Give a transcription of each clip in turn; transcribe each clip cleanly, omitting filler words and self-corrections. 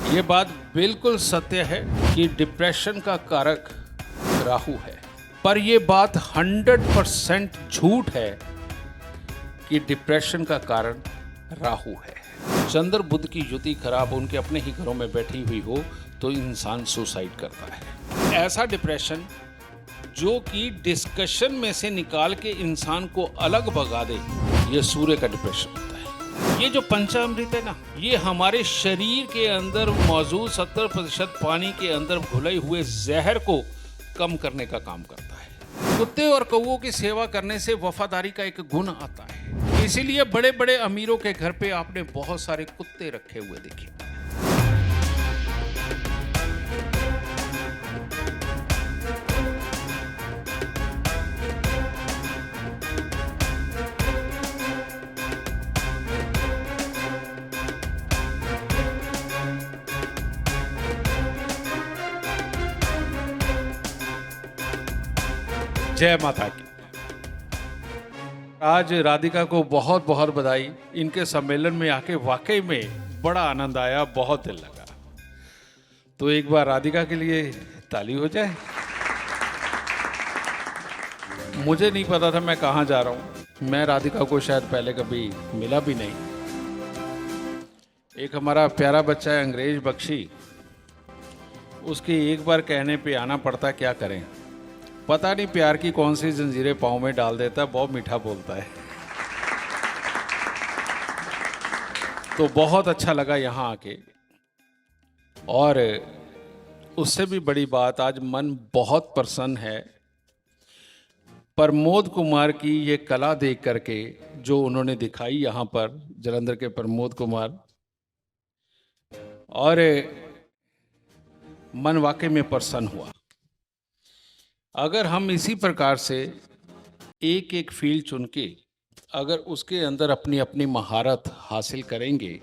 ये बात बिल्कुल सत्य है कि डिप्रेशन का कारक राहु है, पर यह बात 100% झूठ है कि डिप्रेशन का कारण राहु है। चंद्र बुध की युति खराब उनके अपने ही घरों में बैठी हुई हो तो इंसान सुसाइड करता है। ऐसा डिप्रेशन जो कि डिस्कशन में से निकाल के इंसान को अलग भगा दे, ये सूर्य का डिप्रेशन होता है। ये जो पंचामृत है ना, ये हमारे शरीर के अंदर मौजूद 70% पानी के अंदर घुले हुए जहर को कम करने का काम करता है। कुत्ते और कौवों की सेवा करने से वफादारी का एक गुण आता है, इसीलिए बड़े बड़े अमीरों के घर पे आपने बहुत सारे कुत्ते रखे हुए देखे। जय माता की। आज राधिका को बहुत बहुत बधाई। इनके सम्मेलन में आके वाकई में बड़ा आनंद आया, बहुत दिल लगा। तो एक बार राधिका के लिए ताली हो जाए। मुझे नहीं पता था मैं कहाँ जा रहा हूँ। मैं राधिका को शायद पहले कभी मिला भी नहीं। एक हमारा प्यारा बच्चा है अंग्रेज बख्शी, उसके एक बार कहने पे आना पड़ता, क्या करें। पता नहीं प्यार की कौन सी जंजीरें पाँव में डाल देता है, बहुत मीठा बोलता है। तो बहुत अच्छा लगा यहाँ आके। और उससे भी बड़ी बात, आज मन बहुत प्रसन्न है प्रमोद कुमार की ये कला देख करके जो उन्होंने दिखाई यहाँ पर, जालंधर के प्रमोद कुमार। और मन वाकई में प्रसन्न हुआ। अगर हम इसी प्रकार से एक एक फील्ड चुन के अगर उसके अंदर अपनी अपनी महारत हासिल करेंगे,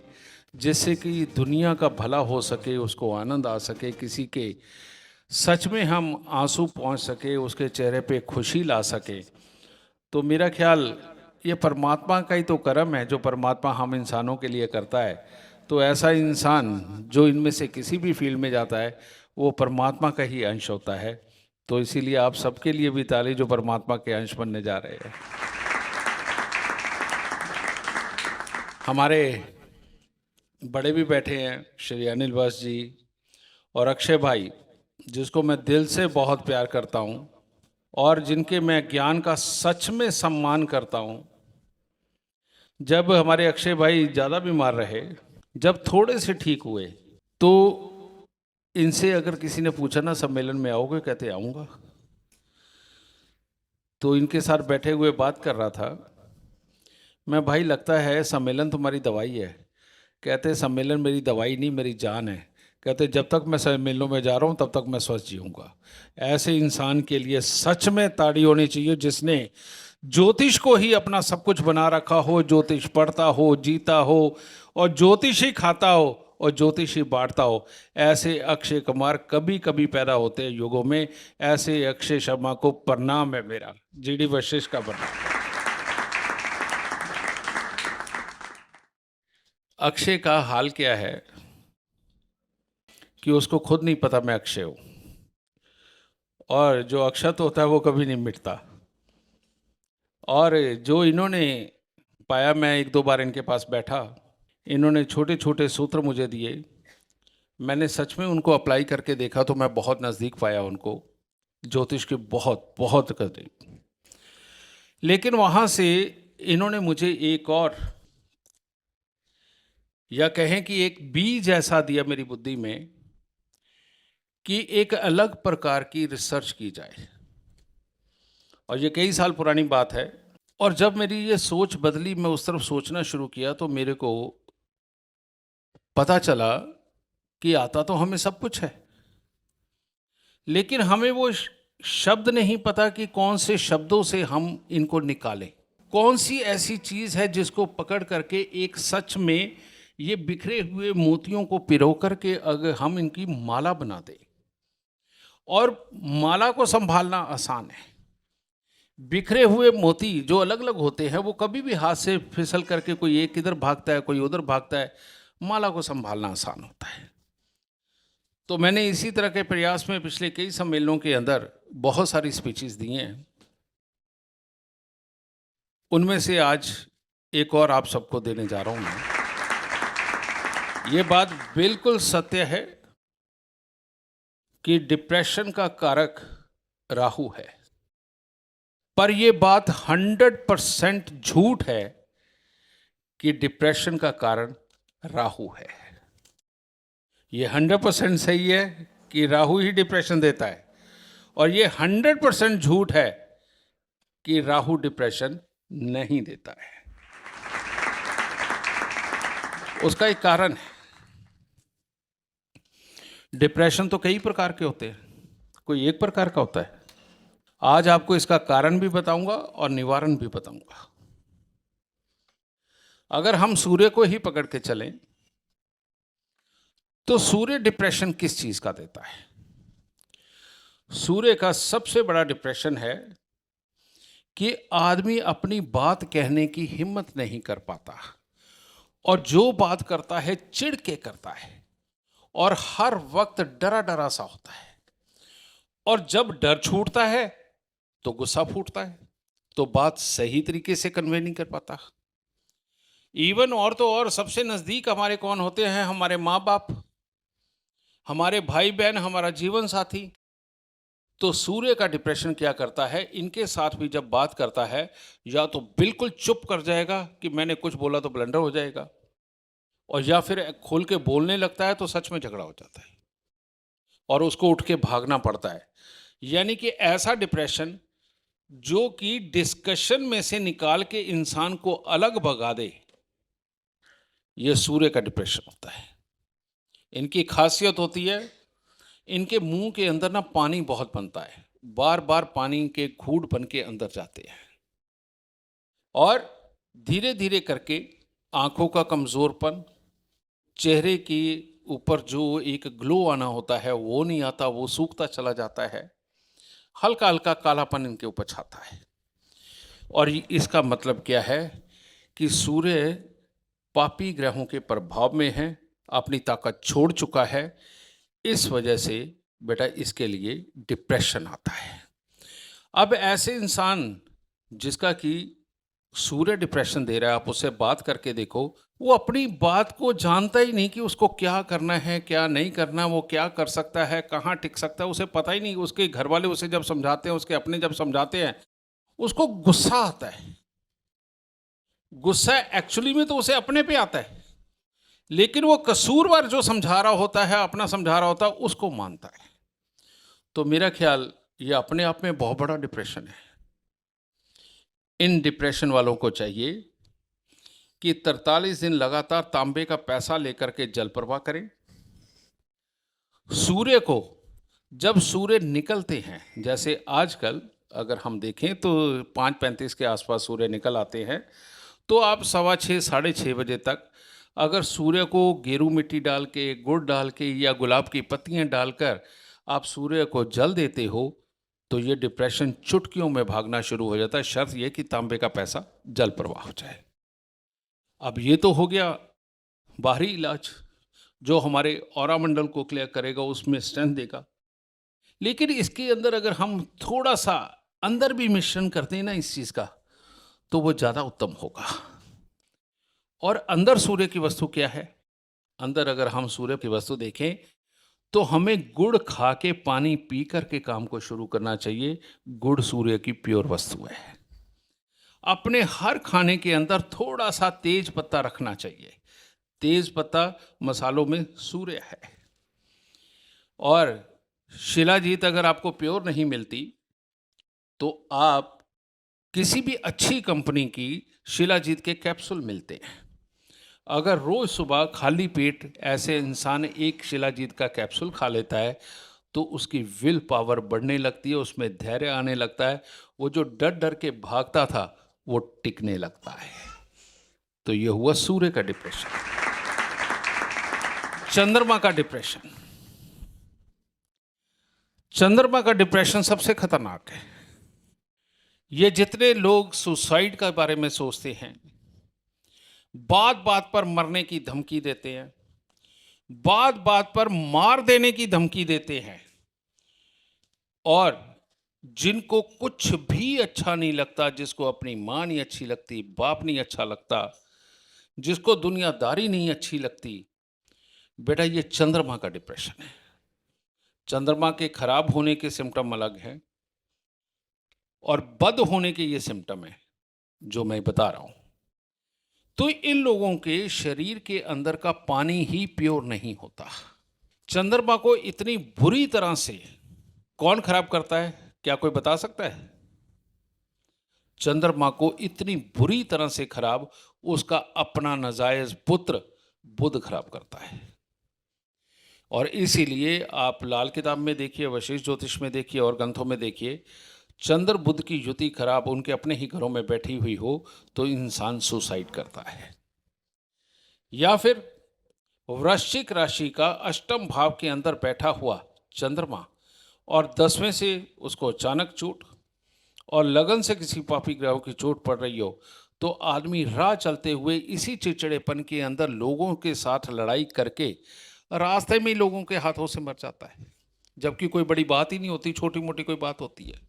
जिससे कि दुनिया का भला हो सके, उसको आनंद आ सके, किसी के सच में हम आंसू पहुंच सके, उसके चेहरे पे खुशी ला सके, तो मेरा ख्याल ये परमात्मा का ही तो कर्म है जो परमात्मा हम इंसानों के लिए करता है। तो ऐसा इंसान जो इनमें से किसी भी फील्ड में जाता है वो परमात्मा का ही अंश होता है। तो इसीलिए आप सबके लिए भी ताली जो परमात्मा के अंश बनने जा रहे हैं। हमारे बड़े भी बैठे हैं, श्री अनिल बस जी और अक्षय भाई, जिसको मैं दिल से बहुत प्यार करता हूं और जिनके मैं ज्ञान का सच में सम्मान करता हूं। जब हमारे अक्षय भाई ज़्यादा बीमार रहे, जब थोड़े से ठीक हुए, तो इनसे अगर किसी ने पूछा ना सम्मेलन में आओगे, कहते आऊँगा। तो इनके साथ बैठे हुए बात कर रहा था मैं, भाई लगता है सम्मेलन तुम्हारी दवाई है। कहते सम्मेलन मेरी दवाई नहीं, मेरी जान है। कहते जब तक मैं सम्मेलनों में जा रहा हूँ तब तक मैं स्वस्थ जीऊँगा। ऐसे इंसान के लिए सच में ताड़ी होनी चाहिए जिसने ज्योतिष को ही अपना सब कुछ बना रखा हो, ज्योतिष पढ़ता हो, जीता हो और ज्योतिष ही खाता हो और ज्योतिषी बांटता हो। ऐसे अक्षय कुमार कभी कभी पैदा होते हैं युगों में। ऐसे अक्षय शर्मा को प्रणाम है मेरा, जीडी वशिष्ठ का प्रणाम। अक्षय का हाल क्या है कि उसको खुद नहीं पता मैं अक्षय हूं, और जो अक्षत होता है वो कभी नहीं मिटता। और जो इन्होंने पाया, मैं एक दो बार इनके पास बैठा, इन्होंने छोटे छोटे सूत्र मुझे दिए, मैंने सच में उनको अप्लाई करके देखा तो मैं बहुत नज़दीक पाया उनको, ज्योतिष के बहुत बहुत करीब। लेकिन वहाँ से इन्होंने मुझे एक और, या कहें कि एक बीज ऐसा दिया मेरी बुद्धि में कि एक अलग प्रकार की रिसर्च की जाए। और ये कई साल पुरानी बात है। और जब मेरी ये सोच बदली, मैं उस तरफ सोचना शुरू किया, तो मेरे को पता चला कि आता तो हमें सब कुछ है, लेकिन हमें वो शब्द नहीं पता कि कौन से शब्दों से हम इनको निकालें। कौन सी ऐसी चीज़ है जिसको पकड़ करके एक सच में ये बिखरे हुए मोतियों को पिरो करके अगर हम इनकी माला बना दें। और माला को संभालना आसान है। बिखरे हुए मोती जो अलग अलग होते हैं वो कभी भी हाथ से फिसल करके कोई एक इधर भागता है, कोई उधर भागता है। माला को संभालना आसान होता है। तो मैंने इसी तरह के प्रयास में पिछले कई सम्मेलनों के अंदर बहुत सारी स्पीचेस दी हैं। उनमें से आज एक और आप सबको देने जा रहा हूं मैं। ये बात बिल्कुल सत्य है कि डिप्रेशन का कारक राहु है, पर यह बात 100% झूठ है कि डिप्रेशन का कारण राहु है। ये 100% सही है कि राहु ही डिप्रेशन देता है, और ये 100% झूठ है कि राहु डिप्रेशन नहीं देता है। उसका एक कारण है। डिप्रेशन तो कई प्रकार के होते हैं, कोई एक प्रकार का होता है। आज आपको इसका कारण भी बताऊंगा और निवारण भी बताऊंगा। अगर हम सूर्य को ही पकड़ के चलें तो सूर्य डिप्रेशन किस चीज का देता है? सूर्य का सबसे बड़ा डिप्रेशन है कि आदमी अपनी बात कहने की हिम्मत नहीं कर पाता, और जो बात करता है चिढ़ के करता है, और हर वक्त डरा डरा सा होता है। और जब डर छूटता है तो गुस्सा फूटता है, तो बात सही तरीके से कन्वे नहीं कर पाता। इवन और तो और सबसे नजदीक हमारे कौन होते हैं? हमारे माँ बाप, हमारे भाई बहन, हमारा जीवन साथी। तो सूर्य का डिप्रेशन क्या करता है? इनके साथ भी जब बात करता है, या तो बिल्कुल चुप कर जाएगा कि मैंने कुछ बोला तो ब्लंडर हो जाएगा, और या फिर खोल के बोलने लगता है तो सच में झगड़ा हो जाता है और उसको उठ के भागना पड़ता है। यानी कि ऐसा डिप्रेशन जो कि डिस्कशन में से निकाल के इंसान को अलग भगा दे, यह सूर्य का डिप्रेशन होता है। इनकी खासियत होती है, इनके मुंह के अंदर ना पानी बहुत बनता है, बार बार पानी के घूंट बन के अंदर जाते हैं, और धीरे धीरे करके आंखों का कमजोरपन, चेहरे के ऊपर जो एक ग्लो आना होता है वो नहीं आता, वो सूखता चला जाता है। हल्का हल्का कालापन इनके ऊपर छाता है। और इसका मतलब क्या है कि सूर्य पापी ग्रहों के प्रभाव में है, अपनी ताकत छोड़ चुका है। इस वजह से बेटा इसके लिए डिप्रेशन आता है। अब ऐसे इंसान जिसका कि सूर्य डिप्रेशन दे रहा है, आप उससे बात करके देखो, वो अपनी बात को जानता ही नहीं कि उसको क्या करना है, क्या नहीं करना, वो क्या कर सकता है, कहाँ टिक सकता है, उसे पता ही नहीं। उसके घर वाले उसे जब समझाते हैं, उसके अपने जब समझाते हैं, उसको गुस्सा आता है। गुस्सा एक्चुअली में तो उसे अपने पे आता है, लेकिन वो कसूरवार जो समझा रहा होता है, अपना समझा रहा होता है, उसको मानता है। तो मेरा ख्याल ये अपने आप में बहुत बड़ा डिप्रेशन है। इन डिप्रेशन वालों को चाहिए कि 43 दिन लगातार तांबे का पैसा लेकर के जल प्रवाह करें। सूर्य को जब सूर्य निकलते हैं, जैसे आजकल अगर हम देखें तो 5:35 के आसपास सूर्य निकल आते हैं, तो आप 6:15 6:30 बजे तक अगर सूर्य को गेरू मिट्टी डाल के, गुड़ डाल के या गुलाब की पत्तियां डालकर आप सूर्य को जल देते हो, तो ये डिप्रेशन चुटकियों में भागना शुरू हो जाता है, शर्त यह कि तांबे का पैसा जल प्रवाह हो जाए। अब ये तो हो गया बाहरी इलाज जो हमारे ऑरा मंडल को क्लियर करेगा, उसमें स्ट्रेंथ देगा। लेकिन इसके अंदर अगर हम थोड़ा सा अंदर भी मिश्रण करते हैं ना इस चीज का, तो वो ज्यादा उत्तम होगा। और अंदर सूर्य की वस्तु क्या है? अंदर अगर हम सूर्य की वस्तु देखें तो हमें गुड़ खा के, पानी पी करके काम को शुरू करना चाहिए। गुड़ सूर्य की प्योर वस्तु है। अपने हर खाने के अंदर थोड़ा सा तेज पत्ता रखना चाहिए। तेज पत्ता मसालों में सूर्य है। और शिलाजीत अगर आपको प्योर नहीं मिलती तो आप किसी भी अच्छी कंपनी की शिलाजीत के कैप्सूल मिलते हैं। अगर रोज सुबह खाली पेट ऐसे इंसान एक शिलाजीत का कैप्सूल खा लेता है तो उसकी विल पावर बढ़ने लगती है, उसमें धैर्य आने लगता है, वो जो डर डर के भागता था वो टिकने लगता है। तो ये हुआ सूर्य का डिप्रेशन। चंद्रमा का डिप्रेशन, चंद्रमा का डिप्रेशन सबसे खतरनाक है। ये जितने लोग सुसाइड के बारे में सोचते हैं, बात बात पर मरने की धमकी देते हैं, बात बात पर मार देने की धमकी देते हैं, और जिनको कुछ भी अच्छा नहीं लगता, जिसको अपनी माँ नहीं अच्छी लगती, बाप नहीं अच्छा लगता, जिसको दुनियादारी नहीं अच्छी लगती, बेटा ये चंद्रमा का डिप्रेशन है। चंद्रमा के खराब होने के सिम्टम अलग हैं और बद होने के ये सिम्टम है जो मैं बता रहा हूं। तो इन लोगों के शरीर के अंदर का पानी ही प्योर नहीं होता। चंद्रमा को इतनी बुरी तरह से कौन खराब करता है, क्या कोई बता सकता है? चंद्रमा को इतनी बुरी तरह से खराब उसका अपना नाजायज पुत्र बुध खराब करता है। और इसीलिए आप लाल किताब में देखिए, वशिष्ठ ज्योतिष में देखिए और ग्रंथों में देखिए, चंद्र बुध की युति खराब उनके अपने ही घरों में बैठी हुई हो तो इंसान सुसाइड करता है। या फिर वृश्चिक राशि का अष्टम भाव के अंदर बैठा हुआ चंद्रमा और 10वें से उसको अचानक चोट और लगन से किसी पापी ग्रह की चोट पड़ रही हो तो आदमी राह चलते हुए इसी चिड़चिड़ेपन के अंदर लोगों के साथ लड़ाई करके रास्ते में ही लोगों के हाथों से मर जाता है, जबकि कोई बड़ी बात ही नहीं होती, छोटी मोटी कोई बात होती है।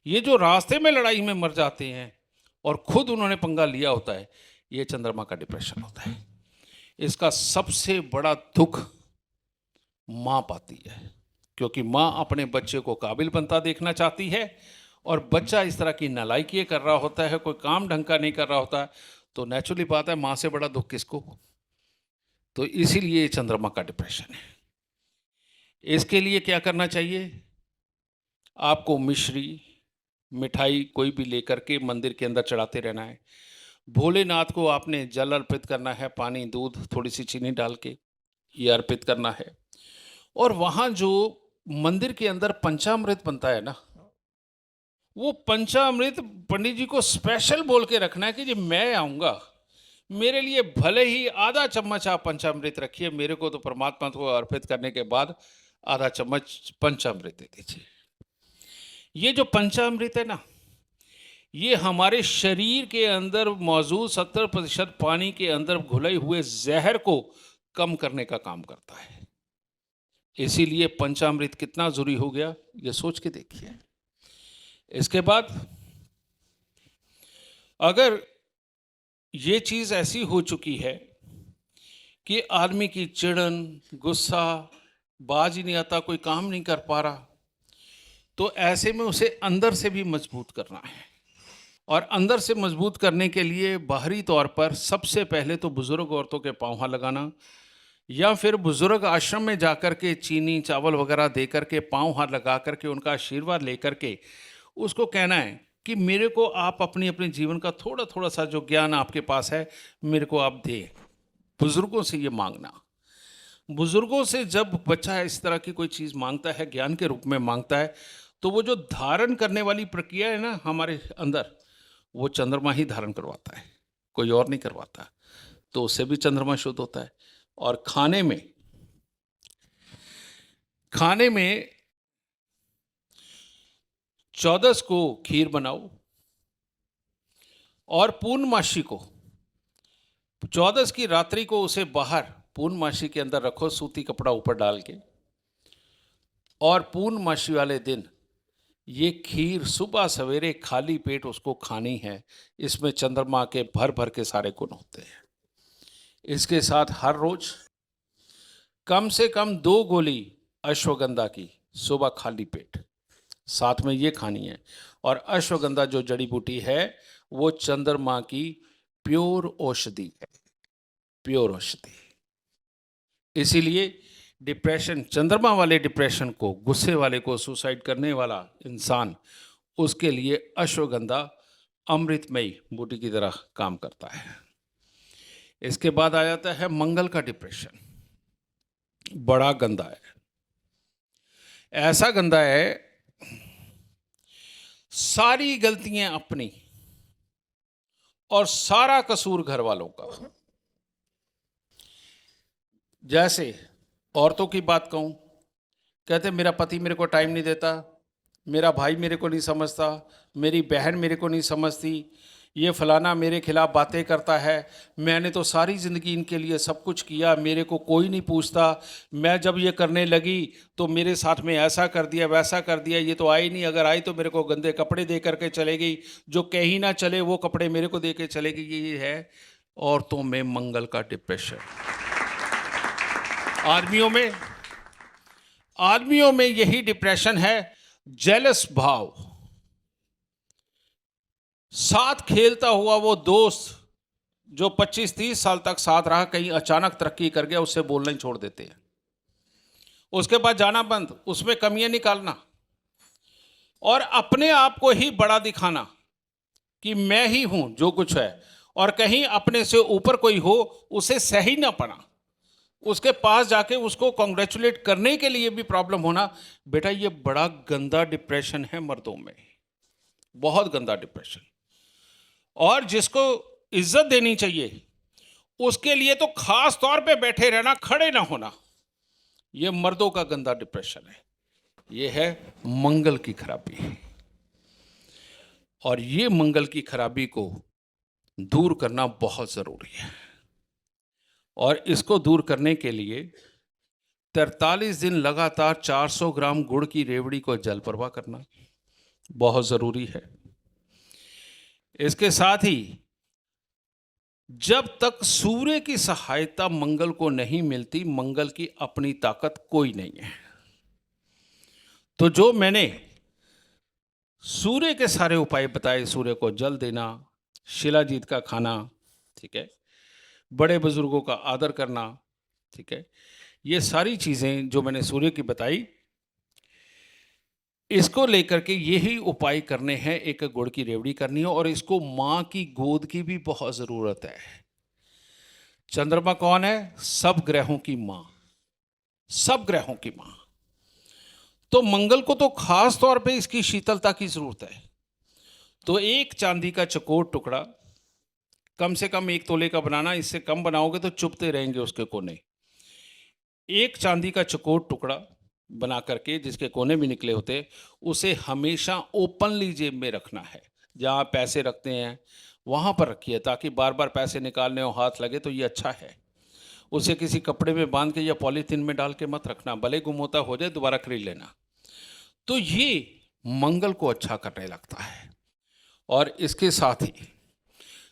ये जो रास्ते में लड़ाई में मर जाते हैं और खुद उन्होंने पंगा लिया होता है, ये चंद्रमा का डिप्रेशन होता है। इसका सबसे बड़ा दुख माँ पाती है, क्योंकि माँ अपने बच्चे को काबिल बनता देखना चाहती है और बच्चा इस तरह की नालायकी कर रहा होता है, कोई काम ढंग का नहीं कर रहा होता है, तो नेचुरली बात है माँ से बड़ा दुख किसको। तो इसीलिए चंद्रमा का डिप्रेशन है। इसके लिए क्या करना चाहिए? आपको मिश्री मिठाई कोई भी लेकर के मंदिर के अंदर चढ़ाते रहना है। भोलेनाथ को आपने जल अर्पित करना है, पानी दूध थोड़ी सी चीनी डाल के ये अर्पित करना है। और वहाँ जो मंदिर के अंदर पंचामृत बनता है ना, वो पंचामृत पंडित जी को स्पेशल बोल के रखना है कि जी मैं आऊँगा, मेरे लिए भले ही आधा चम्मच आप पंचामृत रखिए, मेरे को तो परमात्मा को अर्पित करने के बाद आधा चम्मच पंचामृत दे दीजिए। ये जो पंचामृत है ना, ये हमारे शरीर के अंदर मौजूद 70% पानी के अंदर घुले हुए जहर को कम करने का काम करता है। इसीलिए पंचामृत कितना जरूरी हो गया ये सोच के देखिए। इसके बाद अगर ये चीज ऐसी हो चुकी है कि आदमी की चिड़न, गुस्सा, बाज ही नहीं आता, कोई काम नहीं कर पा रहा, तो ऐसे में उसे अंदर से भी मजबूत करना है। और अंदर से मजबूत करने के लिए बाहरी तौर पर सबसे पहले तो बुजुर्ग औरतों के पाँव हाथ लगाना, या फिर बुजुर्ग आश्रम में जाकर के चीनी चावल वगैरह दे करके पाँव हाथ लगा करके उनका आशीर्वाद लेकर के उसको कहना है कि मेरे को आप अपने अपने जीवन का थोड़ा थोड़ा सा जो ज्ञान आपके पास है मेरे को आप दे। बुजुर्गों से ये मांगना। बुजुर्गों से जब बच्चा इस तरह की कोई चीज़ मांगता है, ज्ञान के रूप में मांगता है, तो वो जो धारण करने वाली प्रक्रिया है ना हमारे अंदर, वो चंद्रमा ही धारण करवाता है, कोई और नहीं करवाता। तो उससे भी चंद्रमा शुद्ध होता है। और खाने में 14 को खीर बनाओ और पूर्णमासी को 14 की रात्रि को उसे बाहर पूर्णमासी के अंदर रखो, सूती कपड़ा ऊपर डाल के, और पूर्णमासी वाले दिन ये खीर सुबह सवेरे खाली पेट उसको खानी है। इसमें चंद्रमा के भर भर के सारे गुण होते हैं। इसके साथ हर रोज कम से कम 2 गोली अश्वगंधा की सुबह खाली पेट साथ में ये खानी है। और अश्वगंधा जो जड़ी बूटी है वो चंद्रमा की प्योर औषधि है, प्योर औषधि। इसीलिए डिप्रेशन, चंद्रमा वाले डिप्रेशन को, गुस्से वाले को, सुसाइड करने वाला इंसान, उसके लिए अश्वगंधा अमृतमयी बूटी की तरह काम करता है। इसके बाद आ जाता है मंगल का डिप्रेशन। बड़ा गंदा है, ऐसा गंदा है, सारी गलतियां अपनी और सारा कसूर घर वालों का। जैसे औरतों की बात कहूं, कहते मेरा पति मेरे को टाइम नहीं देता, मेरा भाई मेरे को नहीं समझता, मेरी बहन मेरे को नहीं समझती, ये फलाना मेरे खिलाफ बातें करता है, मैंने तो सारी ज़िंदगी इनके लिए सब कुछ किया, मेरे को कोई नहीं पूछता, मैं जब ये करने लगी तो मेरे साथ में ऐसा कर दिया वैसा कर दिया, ये तो आई नहीं, अगर आई तो मेरे को गंदे कपड़े दे करके चले गई, जो कहीं ना चले वो कपड़े मेरे को दे के चलेगी। ये है औरतों में मंगल का डिप्रेशन। आदमियों में यही डिप्रेशन है, जेलस भाव। साथ खेलता हुआ वो दोस्त जो 25-30 साल तक साथ रहा, कहीं अचानक तरक्की कर गया, उससे बोलना ही छोड़ देते हैं, उसके बाद जाना बंद, उसमें कमियां निकालना और अपने आप को ही बड़ा दिखाना कि मैं ही हूं जो कुछ है, और कहीं अपने से ऊपर कोई हो उसे सही ना पाना, उसके पास जाके उसको कॉन्ग्रेचुलेट करने के लिए भी प्रॉब्लम होना। बेटा ये बड़ा गंदा डिप्रेशन है मर्दों में, बहुत गंदा डिप्रेशन। और जिसको इज्जत देनी चाहिए उसके लिए तो खास तौर पे बैठे रहना, खड़े ना होना, ये मर्दों का गंदा डिप्रेशन है। ये है मंगल की खराबी, और ये मंगल की खराबी को दूर करना बहुत जरूरी है। और इसको दूर करने के लिए 43 दिन लगातार 400 ग्राम गुड़ की रेवड़ी को जल प्रवाह करना बहुत जरूरी है। इसके साथ ही जब तक सूर्य की सहायता मंगल को नहीं मिलती, मंगल की अपनी ताकत कोई नहीं है। तो जो मैंने सूर्य के सारे उपाय बताए, सूर्य को जल देना, शिलाजीत का खाना, ठीक है, बड़े बुजुर्गों का आदर करना, ठीक है, ये सारी चीजें जो मैंने सूर्य की बताई, इसको लेकर के यही उपाय करने हैं। एक गुड़ की रेवड़ी करनी है, और इसको मां की गोद की भी बहुत जरूरत है। चंद्रमा कौन है? सब ग्रहों की मां, सब ग्रहों की मां। तो मंगल को तो खास तौर पे इसकी शीतलता की जरूरत है। तो एक चांदी का चकोर टुकड़ा, कम से कम 1 तोले का बनाना, इससे कम बनाओगे तो चुभते रहेंगे उसके कोने। एक चांदी का चकोर टुकड़ा बना करके, जिसके कोने भी निकले होते, उसे हमेशा ओपनली जेब में रखना है। जहाँ पैसे रखते हैं वहाँ पर रखिए, ताकि बार बार पैसे निकालने और हाथ लगे तो ये अच्छा है। उसे किसी कपड़े में बांध के या पॉलीथीन में डाल के मत रखना, भले गुम होता हो जाए दोबारा खरीद लेना। तो ये मंगल को अच्छा करने लगता है। और इसके साथ ही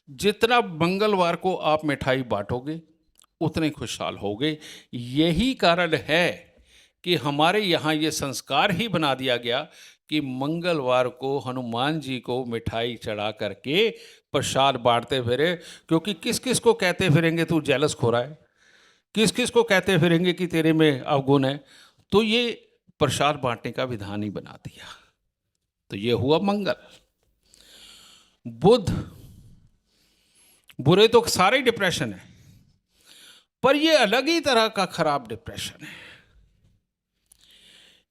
जितना मंगलवार को आप मिठाई बांटोगे उतने खुशहाल होगे। यही कारण है कि हमारे यहाँ ये संस्कार ही बना दिया गया कि मंगलवार को हनुमान जी को मिठाई चढ़ा करके प्रसाद बांटते फिरे। क्योंकि किस किस को कहते फिरेंगे तू जेलस खो रहा है, किस किस को कहते फिरेंगे कि तेरे में अवगुण है, तो ये प्रसाद बांटने का विधान ही बना दिया। तो ये हुआ मंगल। बुध, बुरे तो सारे डिप्रेशन है, पर ये अलग ही तरह का खराब डिप्रेशन है।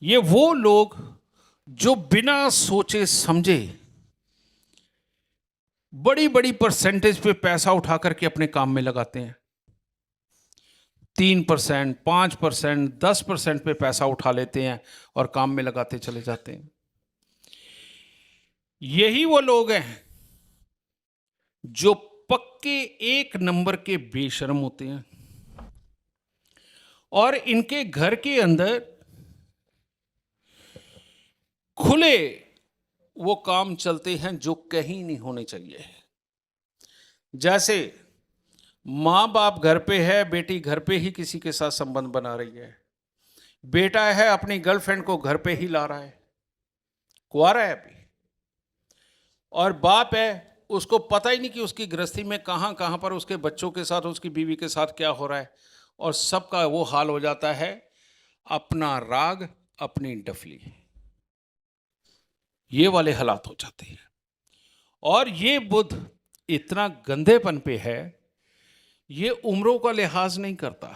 ये वो लोग जो बिना सोचे समझे बड़ी बड़ी परसेंटेज पे पैसा उठा करके अपने काम में लगाते हैं। 3%, 5%, 10% पे पैसा उठा लेते हैं और काम में लगाते चले जाते हैं। यही वो लोग हैं जो पक्के 1 नंबर के बेशर्म होते हैं, और इनके घर के अंदर खुले वो काम चलते हैं जो कहीं नहीं होने चाहिए। जैसे माँ बाप घर पे है, बेटी घर पे ही किसी के साथ संबंध बना रही है, बेटा है अपनी गर्लफ्रेंड को घर पे ही ला रहा है, कुंवारा है अभी, और बाप है उसको पता ही नहीं कि उसकी गृहस्थी में कहाँ कहाँ पर उसके बच्चों के साथ, उसकी बीवी के साथ क्या हो रहा है, और सबका वो हाल हो जाता है, अपना राग अपनी डफली, ये वाले हालात हो जाते हैं। और ये बुध इतना गंदेपन पे है, ये उम्रों का लिहाज नहीं करता।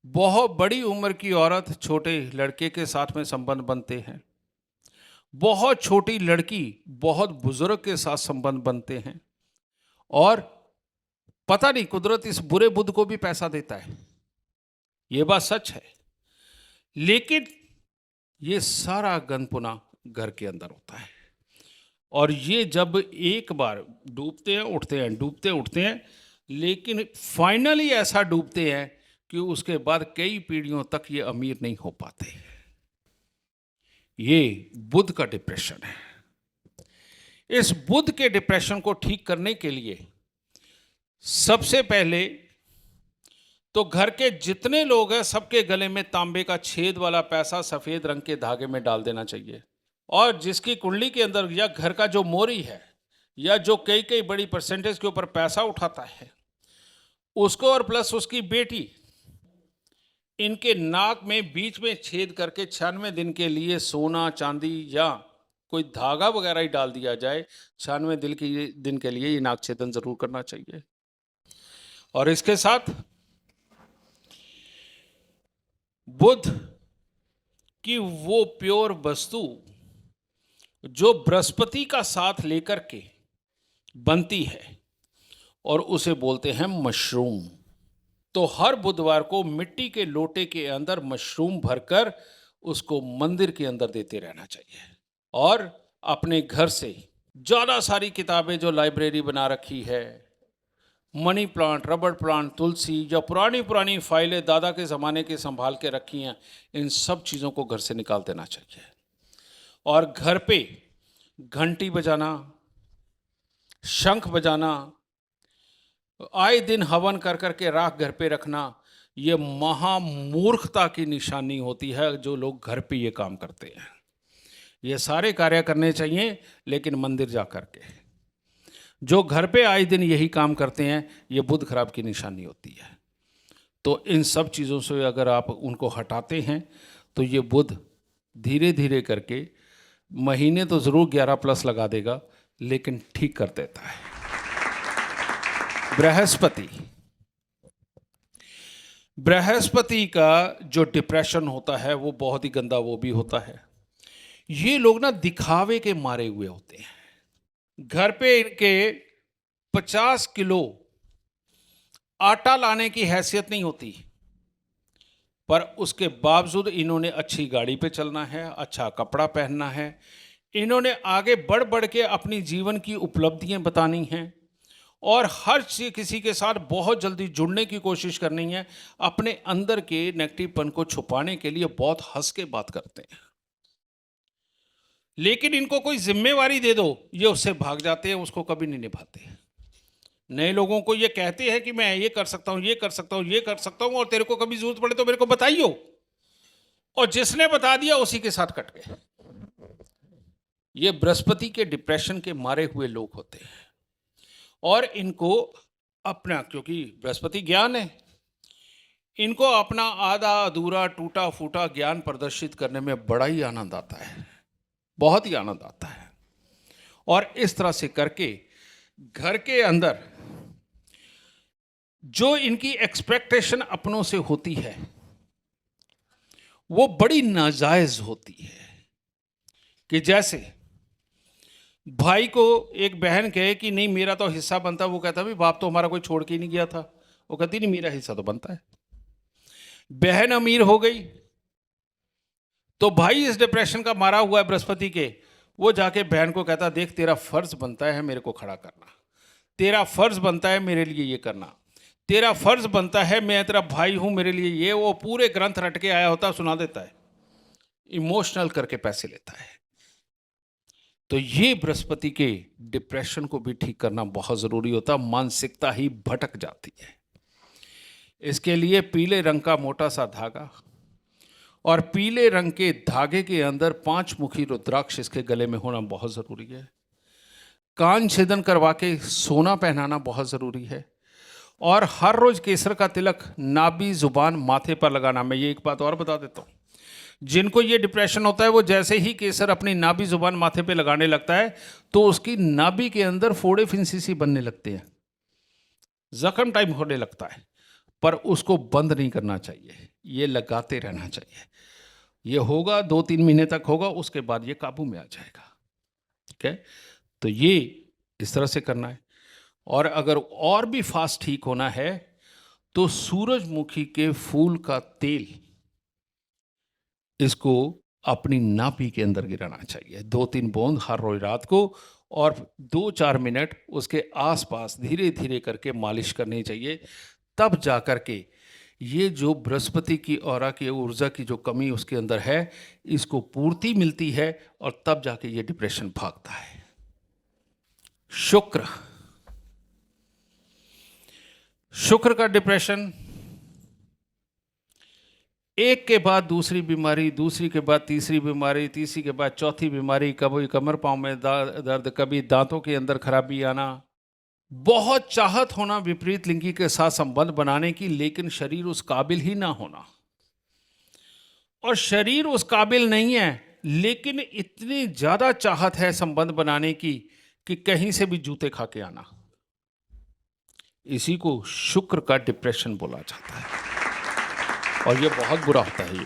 बहुत बड़ी उम्र की औरत छोटे लड़के के साथ में संबंध बनते हैं, बहुत छोटी लड़की बहुत बुजुर्ग के साथ संबंध बनते हैं, और पता नहीं कुदरत इस बुरे बुध को भी पैसा देता है, ये बात सच है। लेकिन ये सारा गंदपुना घर के अंदर होता है। और ये जब एक बार डूबते हैं उठते हैं, डूबते उठते हैं, लेकिन फाइनली ऐसा डूबते हैं कि उसके बाद कई पीढ़ियों तक ये अमीर नहीं हो पाते। ये बुध का डिप्रेशन है। इस बुध के डिप्रेशन को ठीक करने के लिए सबसे पहले तो घर के जितने लोग हैं सबके गले में तांबे का छेद वाला पैसा सफेद रंग के धागे में डाल देना चाहिए। और जिसकी कुंडली के अंदर या घर का जो मोरी है या जो कई कई बड़ी परसेंटेज के ऊपर पैसा उठाता है उसको और प्लस उसकी बेटी, इनके नाक में बीच में छेद करके 96 दिन के लिए सोना चांदी या कोई धागा वगैरह ही डाल दिया जाए। 96 दिन के लिए ये नाक छेदन जरूर करना चाहिए। और इसके साथ बुध की वो प्योर वस्तु जो बृहस्पति का साथ लेकर के बनती है और उसे बोलते हैं मशरूम। तो हर बुधवार को मिट्टी के लोटे के अंदर मशरूम भरकर उसको मंदिर के अंदर देते रहना चाहिए। और अपने घर से ज़्यादा सारी किताबें जो लाइब्रेरी बना रखी है, मनी प्लांट, रबड़ प्लांट, तुलसी या पुरानी पुरानी फाइलें दादा के ज़माने की संभाल के रखी हैं, इन सब चीज़ों को घर से निकाल देना चाहिए। और घर पे घंटी बजाना, शंख बजाना, आए दिन हवन कर करके राख घर पे रखना, ये महामूर्खता की निशानी होती है जो लोग घर पे ये काम करते हैं। ये सारे कार्य करने चाहिए लेकिन मंदिर जा कर के। जो घर पे आए दिन यही काम करते हैं ये बुध खराब की निशानी होती है। तो इन सब चीज़ों से अगर आप उनको हटाते हैं तो ये बुध धीरे धीरे करके महीने तो ज़रूर 11+ लगा देगा लेकिन ठीक कर देता है। बृहस्पति का जो डिप्रेशन होता है वो बहुत ही गंदा वो भी होता है। ये लोग ना दिखावे के मारे हुए होते हैं। घर पे इनके 50 किलो आटा लाने की हैसियत नहीं होती, पर उसके बावजूद इन्होंने अच्छी गाड़ी पे चलना है, अच्छा कपड़ा पहनना है, इन्होंने आगे बढ़ बढ़ के अपनी जीवन की उपलब्धियां बतानी हैं और हर किसी के साथ बहुत जल्दी जुड़ने की कोशिश करनी है। अपने अंदर के नेगेटिवपन को छुपाने के लिए बहुत हंस के बात करते हैं, लेकिन इनको कोई जिम्मेवारी दे दो ये उससे भाग जाते हैं, उसको कभी नहीं निभाते। नए लोगों को ये कहते हैं कि मैं ये कर सकता हूँ, ये कर सकता हूँ, ये कर सकता हूँ और तेरे को कभी जरूरत पड़े तो मेरे को बताइयो, और जिसने बता दिया उसी के साथ कट गए। ये बृहस्पति के डिप्रेशन के मारे हुए लोग होते हैं और इनको अपना, क्योंकि बृहस्पति ज्ञान है, इनको अपना आधा अधूरा टूटा फूटा ज्ञान प्रदर्शित करने में बड़ा ही आनंद आता है, बहुत ही आनंद आता है। और इस तरह से करके घर के अंदर जो इनकी एक्सपेक्टेशन अपनों से होती है वो बड़ी नाजायज होती है। कि जैसे भाई को एक बहन कहे कि नहीं मेरा तो हिस्सा बनता, वो कहता भाई बाप तो हमारा कोई छोड़ के ही नहीं गया था, वो कहती नहीं मेरा हिस्सा तो बनता है। बहन अमीर हो गई तो भाई इस डिप्रेशन का मारा हुआ है बृहस्पति के, वो जाके बहन को कहता देख तेरा फर्ज बनता है मेरे को खड़ा करना, तेरा फर्ज बनता है मेरे लिए ये करना, तेरा फर्ज बनता है, मैं तेरा भाई हूं मेरे लिए ये, वो पूरे ग्रंथ रट के आया होता सुना देता है, इमोशनल करके पैसे लेता है। तो ये बृहस्पति के डिप्रेशन को भी ठीक करना बहुत ज़रूरी होता, मानसिकता ही भटक जाती है। इसके लिए पीले रंग का मोटा सा धागा और पीले रंग के धागे के अंदर 5 मुखी रुद्राक्ष इसके गले में होना बहुत ज़रूरी है। कान छेदन करवा के सोना पहनाना बहुत ज़रूरी है और हर रोज़ केसर का तिलक नाभि जुबान माथे पर लगाना। मैं ये एक बात और बता देता हूँ, जिनको ये डिप्रेशन होता है वो जैसे ही केसर अपनी नाभि जुबान माथे पे लगाने लगता है तो उसकी नाभि के अंदर फोड़े फिंसीसी बनने लगते हैं, जख्म टाइप होने लगता है, पर उसको बंद नहीं करना चाहिए, ये लगाते रहना चाहिए। ये होगा 2-3 महीने तक होगा, उसके बाद ये काबू में आ जाएगा। ठीक है, तो ये इस तरह से करना है। और अगर और भी फास्ट ठीक होना है तो सूरजमुखी के फूल का तेल इसको अपनी नाभि के अंदर गिराना चाहिए, 2-3 बूंद हर रोज रात को, और 2-4 मिनट उसके आसपास धीरे धीरे करके मालिश करनी चाहिए। तब जा कर के ये जो बृहस्पति की ऑरा की ऊर्जा की जो कमी उसके अंदर है, इसको पूर्ति मिलती है और तब जाके ये डिप्रेशन भागता है। शुक्र का डिप्रेशन, एक के बाद दूसरी बीमारी, दूसरी के बाद तीसरी बीमारी, तीसरी के बाद चौथी बीमारी, कभी कमर पाँव में दर्द, कभी दांतों के अंदर खराबी आना, बहुत चाहत होना विपरीत लिंगी के साथ संबंध बनाने की, लेकिन शरीर उस काबिल ही ना होना। और शरीर उस काबिल नहीं है, लेकिन इतनी ज़्यादा चाहत है संबंध बनाने की कि कहीं से भी जूते खा के आना। इसी को शुक्र का डिप्रेशन बोला जाता है। और ये बहुत बुरा होता है ये,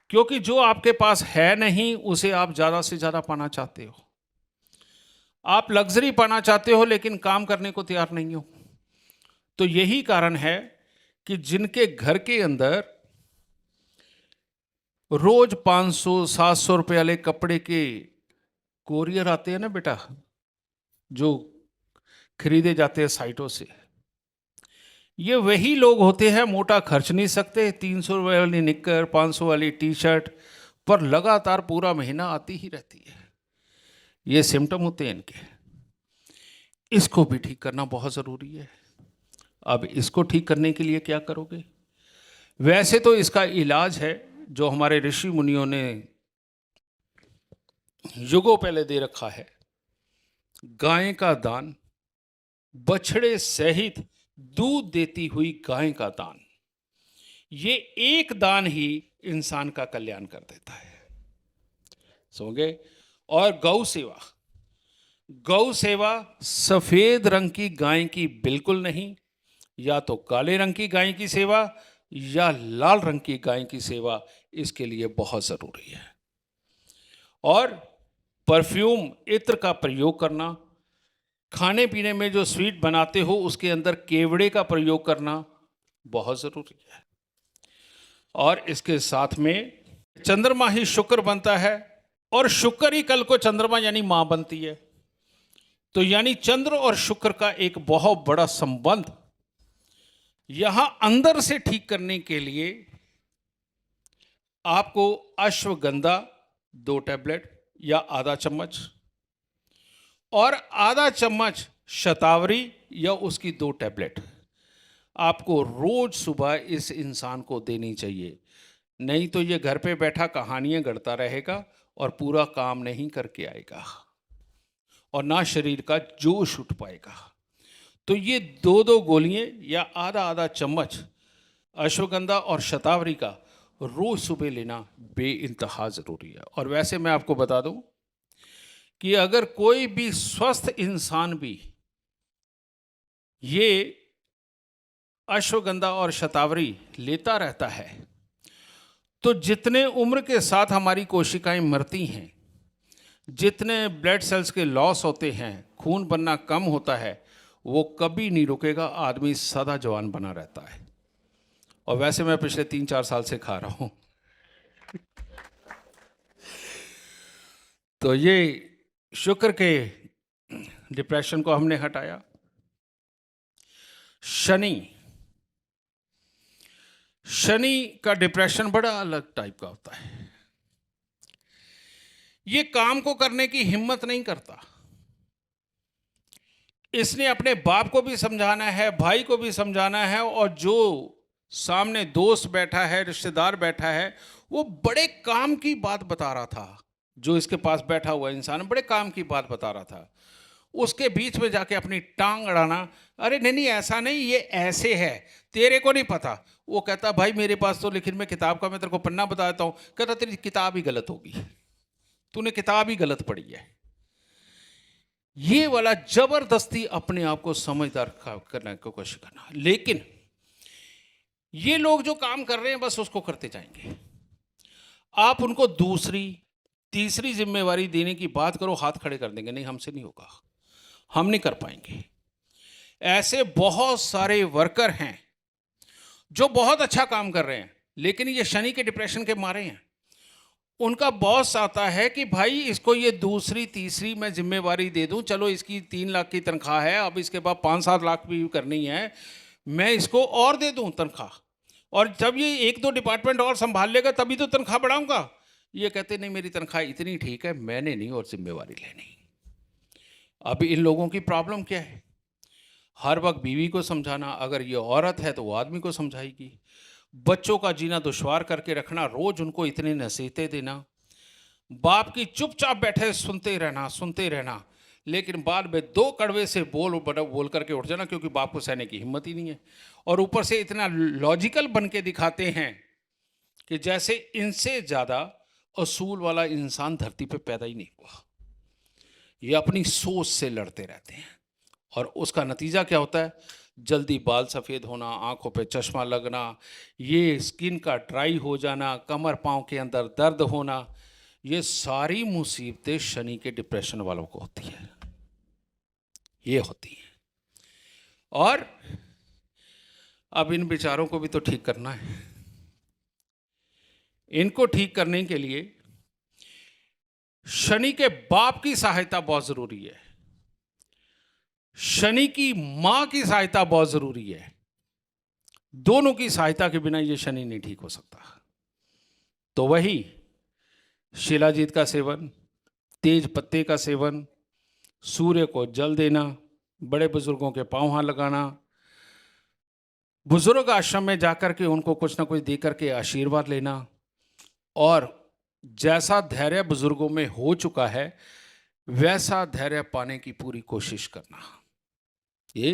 क्योंकि जो आपके पास है नहीं उसे आप ज़्यादा से ज़्यादा पाना चाहते हो। आप लग्जरी पाना चाहते हो लेकिन काम करने को तैयार नहीं हो। तो यही कारण है कि जिनके घर के अंदर रोज 500-700 रुपए वाले कपड़े के कोरियर आते हैं ना बेटा, जो खरीदे जाते हैं साइटों से, ये वही लोग होते हैं मोटा खर्च नहीं सकते, 300 रुपए वाली निक्कर, 500 वाली टी शर्ट पर लगातार पूरा महीना आती ही रहती है। ये सिम्टम होते हैं इनके। इसको भी ठीक करना बहुत ज़रूरी है। अब इसको ठीक करने के लिए क्या करोगे? वैसे तो इसका इलाज है जो हमारे ऋषि मुनियों ने युगों पहले दे रखा है, गाय का दान, बछड़े सहित दूध देती हुई गाय का दान। ये एक दान ही इंसान का कल्याण कर देता है। समझे? और गौ सेवा, गौ सेवा सफेद रंग की गाय की बिल्कुल नहीं, या तो काले रंग की गाय की सेवा या लाल रंग की गाय की सेवा इसके लिए बहुत जरूरी है। और परफ्यूम, इत्र का प्रयोग करना, खाने पीने में जो स्वीट बनाते हो उसके अंदर केवड़े का प्रयोग करना बहुत जरूरी है। और इसके साथ में चंद्रमा ही शुक्र बनता है और शुक्र ही कल को चंद्रमा यानी मां बनती है। तो यानी चंद्र और शुक्र का एक बहुत बड़ा संबंध यहां अंदर से ठीक करने के लिए आपको अश्वगंधा 2 टैबलेट या आधा चम्मच और आधा चम्मच शतावरी या उसकी 2 टैबलेट आपको रोज सुबह इस इंसान को देनी चाहिए। नहीं तो ये घर पे बैठा कहानियां गढ़ता रहेगा और पूरा काम नहीं करके आएगा और ना शरीर का जोश उठ पाएगा। तो ये 2-2 गोलियां या आधा चम्मच अश्वगंधा और शतावरी का रोज सुबह लेना बेइंतहा ज़रूरी है। और वैसे मैं आपको बता दूं कि अगर कोई भी स्वस्थ इंसान भी ये अश्वगंधा और शतावरी लेता रहता है तो जितने उम्र के साथ हमारी कोशिकाएं मरती हैं, जितने ब्लड सेल्स के लॉस होते हैं, खून बनना कम होता है, वो कभी नहीं रुकेगा। आदमी सदा जवान बना रहता है। और वैसे मैं पिछले 3-4 साल से खा रहा हूं। तो ये शुक्र के डिप्रेशन को हमने हटाया। शनि का डिप्रेशन बड़ा अलग टाइप का होता है। ये काम को करने की हिम्मत नहीं करता। इसने अपने बाप को भी समझाना है, भाई को भी समझाना है, और जो सामने दोस्त बैठा है, रिश्तेदार बैठा है, वो बड़े काम की बात बता रहा था। जो इसके पास बैठा हुआ इंसान बड़े काम की बात बता रहा था, उसके बीच में जाके अपनी टांग अड़ाना, अरे नहीं ऐसा नहीं, ये ऐसे है, तेरे को नहीं पता। वो कहता भाई मेरे पास तो लिखित में किताब का मैं तेरे को पन्ना बता देता हूँ। कहता तेरी किताब ही गलत होगी, तूने किताब ही गलत पढ़ी है। ये वाला जबरदस्ती अपने आप को समझदार करने की कोशिश करना। लेकिन ये लोग जो काम कर रहे हैं बस उसको करते जाएंगे। आप उनको दूसरी तीसरी जिम्मेवारी देने की बात करो, हाथ खड़े कर देंगे, नहीं हमसे नहीं होगा, हम नहीं कर पाएंगे। ऐसे बहुत सारे वर्कर हैं जो बहुत अच्छा काम कर रहे हैं, लेकिन ये शनि के डिप्रेशन के मारे हैं। उनका बॉस आता है कि भाई इसको ये दूसरी तीसरी मैं जिम्मेवारी दे दूं, चलो इसकी 3 लाख की तनख्वाह है, अब इसके बाद 5-7 लाख भी करनी है, मैं इसको और दे दूं तनख्वाह, और जब ये 1-2 डिपार्टमेंट और संभाल लेगा तभी तो तनख्वाह बढ़ाऊंगा। ये कहते नहीं, मेरी तनख्वाह इतनी ठीक है, मैंने नहीं और जिम्मेवारी लेनी। अब इन लोगों की प्रॉब्लम क्या है? हर वक्त बीवी को समझाना, अगर ये औरत है तो वो आदमी को समझाएगी, बच्चों का जीना दुश्वार करके रखना, रोज उनको इतनी नसीहतें देना, बाप की चुपचाप बैठे सुनते रहना, लेकिन बाद में 2 कड़वे से बोल करके उठ जाना, क्योंकि बाप को सहने की हिम्मत ही नहीं है। और ऊपर से इतना लॉजिकल बन के दिखाते हैं कि जैसे इनसे ज़्यादा असूल वाला इंसान धरती पे पैदा ही नहीं हुआ। ये अपनी सोच से लड़ते रहते हैं, और उसका नतीजा क्या होता है? जल्दी बाल सफ़ेद होना, आंखों पे चश्मा लगना, ये स्किन का ड्राई हो जाना, कमर पाँव के अंदर दर्द होना, ये सारी मुसीबतें शनि के डिप्रेशन वालों को होती है, ये होती है। और अब इन बेचारों को भी तो ठीक करना है। इनको ठीक करने के लिए शनि के बाप की सहायता बहुत जरूरी है, शनि की मां की सहायता बहुत जरूरी है। दोनों की सहायता के बिना ये शनि नहीं ठीक हो सकता। तो वही शिलाजीत का सेवन, तेज पत्ते का सेवन, सूर्य को जल देना, बड़े बुजुर्गों के पांव हाथ लगाना, बुजुर्ग आश्रम में जाकर के उनको कुछ ना कुछ दे करके आशीर्वाद लेना, और जैसा धैर्य बुजुर्गों में हो चुका है वैसा धैर्य पाने की पूरी कोशिश करना। ये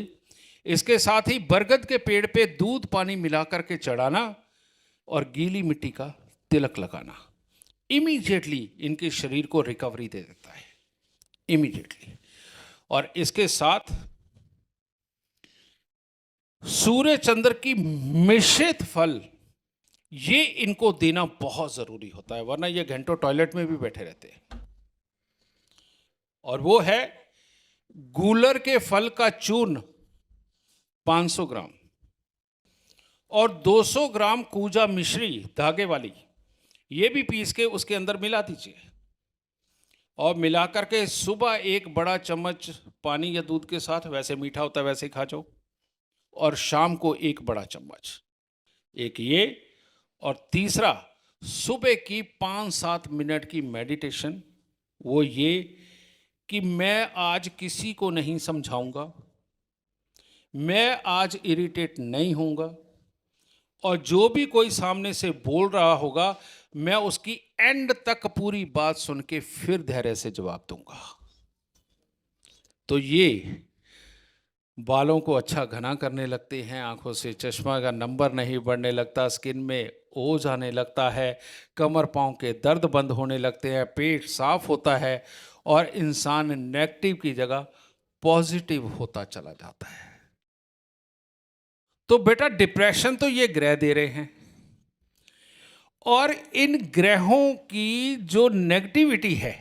इसके साथ ही बरगद के पेड़ पे दूध पानी मिला करके चढ़ाना और गीली मिट्टी का तिलक लगाना, इमीडिएटली इनके शरीर को रिकवरी दे देता है, इमीडिएटली। और इसके साथ सूर्य चंद्र की मिश्रित फल ये इनको देना बहुत जरूरी होता है, वरना ये घंटों टॉयलेट में भी बैठे रहते हैं। और वो है गूलर के फल का चूर्ण 500 ग्राम और 200 ग्राम कूजा मिश्री धागे वाली, ये भी पीस के उसके अंदर मिला दीजिए, और मिला करके सुबह 1 बड़ा चम्मच पानी या दूध के साथ, वैसे मीठा होता है वैसे ही खा जाओ, और शाम को 1 बड़ा चम्मच, एक ये। और तीसरा, सुबह की 5-7 मिनट की मेडिटेशन, वो ये कि मैं आज किसी को नहीं समझाऊंगा, मैं आज इरिटेट नहीं होऊंगा, और जो भी कोई सामने से बोल रहा होगा मैं उसकी एंड तक पूरी बात सुन के फिर धैर्य से जवाब दूंगा। तो ये बालों को अच्छा घना करने लगते हैं, आंखों से चश्मा का नंबर नहीं बढ़ने लगता, स्किन में ओज आने लगता है, कमर पाँव के दर्द बंद होने लगते हैं, पेट साफ होता है, और इंसान नेगेटिव की जगह पॉजिटिव होता चला जाता है। तो बेटा डिप्रेशन तो ये ग्रह दे रहे हैं, और इन ग्रहों की जो नेगेटिविटी है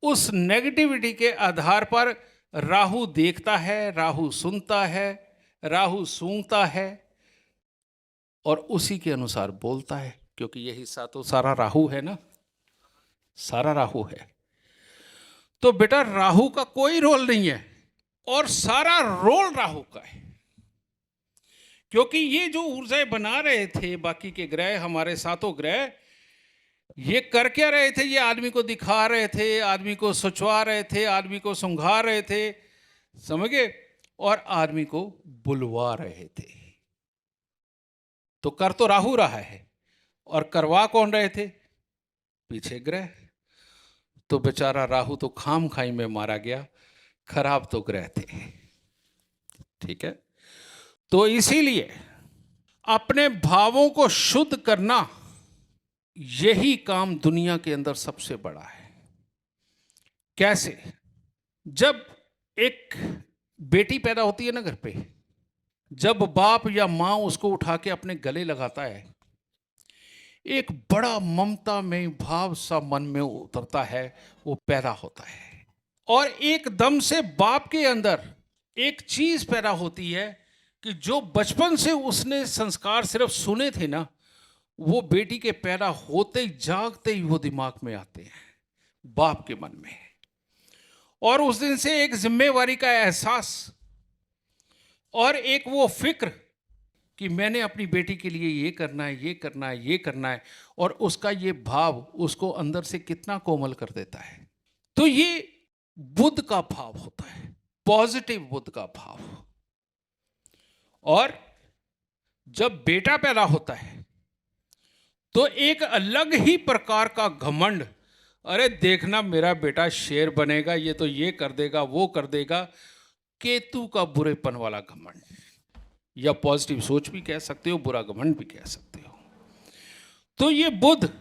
उस नेगेटिविटी के आधार पर राहु देखता है, राहु सुनता है, राहु सूंघता है, और उसी के अनुसार बोलता है, क्योंकि यही तो सारा राहु है ना, सारा राहु है। तो बेटा राहु का कोई रोल नहीं है, और सारा रोल राहु का है, क्योंकि ये जो ऊर्जाएं बना रहे थे बाकी के ग्रह, हमारे 7 ग्रह, ये कर क्या रहे थे? ये आदमी को दिखा रहे थे, आदमी को सोचवा रहे थे, आदमी को सुंघा रहे थे, समझ गए, और आदमी को बुलवा रहे थे। तो कर तो राहु रहा है, और करवा कौन रहे थे? पीछे ग्रह। तो बेचारा राहु तो खाम खाई में मारा गया, खराब तो ग्रह थे, ठीक है। तो इसीलिए अपने भावों को शुद्ध करना, यही काम दुनिया के अंदर सबसे बड़ा है। कैसे? जब एक बेटी पैदा होती है ना घर पे, जब बाप या माँ उसको उठा के अपने गले लगाता है, एक बड़ा ममता में भाव सा मन में उतरता है, वो पैदा होता है, और एकदम से बाप के अंदर एक चीज पैदा होती है कि जो बचपन से उसने संस्कार सिर्फ सुने थे ना, वो बेटी के पैदा होते ही जागते ही वो दिमाग में आते हैं, बाप के मन में। और उस दिन से एक जिम्मेवारी का एहसास और एक वो फिक्र कि मैंने अपनी बेटी के लिए ये करना है, ये करना है, ये करना है, और उसका ये भाव उसको अंदर से कितना कोमल कर देता है। तो ये बुद्ध का भाव होता है, पॉजिटिव बुद्ध का भाव। और जब बेटा पैदा होता है तो एक अलग ही प्रकार का घमंड, अरे देखना मेरा बेटा शेर बनेगा, ये तो ये कर देगा, वो कर देगा, केतु का बुरेपन वाला घमंड, या पॉजिटिव सोच भी कह सकते हो, बुरा घमंड भी कह सकते हो। तो ये बुद्ध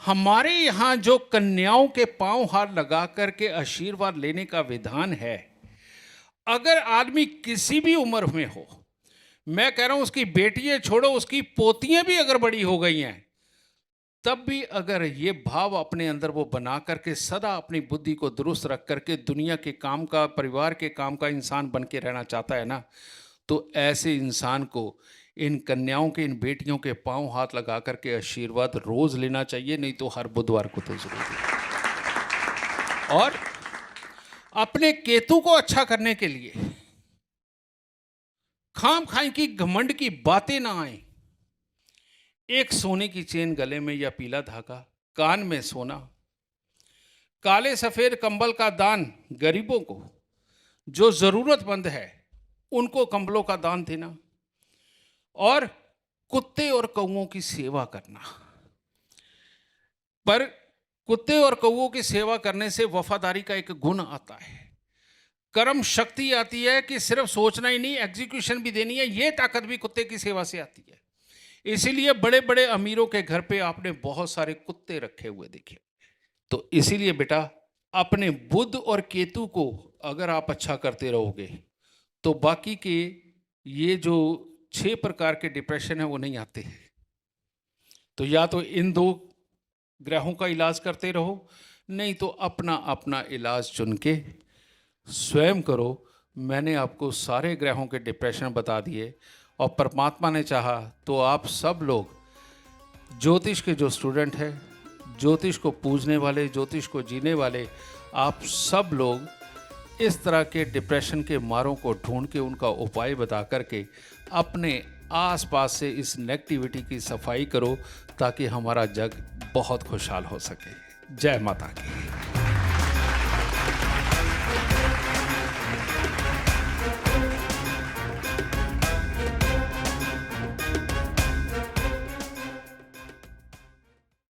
हमारे यहाँ जो कन्याओं के पांव हाथ लगा करके आशीर्वाद लेने का विधान है, अगर आदमी किसी भी उम्र में हो, मैं कह रहा हूं उसकी बेटियां छोड़ो, उसकी पोतियां भी अगर बड़ी हो गई हैं, तब भी अगर ये भाव अपने अंदर वो बना करके सदा अपनी बुद्धि को दुरुस्त रख करके दुनिया के काम का, परिवार के काम का इंसान बन के रहना चाहता है ना, तो ऐसे इंसान को इन कन्याओं के, इन बेटियों के पांव हाथ लगा करके आशीर्वाद रोज लेना चाहिए, नहीं तो हर बुधवार को तो जरूरी है। और अपने केतु को अच्छा करने के लिए खाम खाई की घमंड की बातें ना आए। एक सोने की चेन गले में या पीला धागा, कान में सोना, काले सफेद कंबल का दान गरीबों को, जो जरूरतमंद है उनको कंबलों का दान देना, और कुत्ते और कौओं की सेवा करना। पर कुत्ते और कौओं की सेवा करने से वफादारी का एक गुण आता है, कर्म शक्ति आती है कि सिर्फ सोचना ही नहीं, एग्जीक्यूशन भी देनी है। ये ताकत भी कुत्ते की सेवा से आती है। इसीलिए बड़े बड़े अमीरों के घर पे आपने बहुत सारे कुत्ते रखे हुए देखे। तो इसीलिए बेटा, अपने बुध और केतु को अगर आप अच्छा करते रहोगे तो बाकी के ये जो 6 प्रकार के डिप्रेशन है वो नहीं आते। तो या तो इन 2 ग्रहों का इलाज करते रहो, नहीं तो अपना अपना इलाज चुन के स्वयं करो। मैंने आपको सारे ग्रहों के डिप्रेशन बता दिए, और परमात्मा ने चाहा तो आप सब लोग ज्योतिष के जो स्टूडेंट हैं, ज्योतिष को पूजने वाले, ज्योतिष को जीने वाले, आप सब लोग इस तरह के डिप्रेशन के मारों को ढूंढ के उनका उपाय बता करके अपने आसपास से इस नेगेटिविटी की सफाई करो, ताकि हमारा जग बहुत खुशहाल हो सके। जय माता की।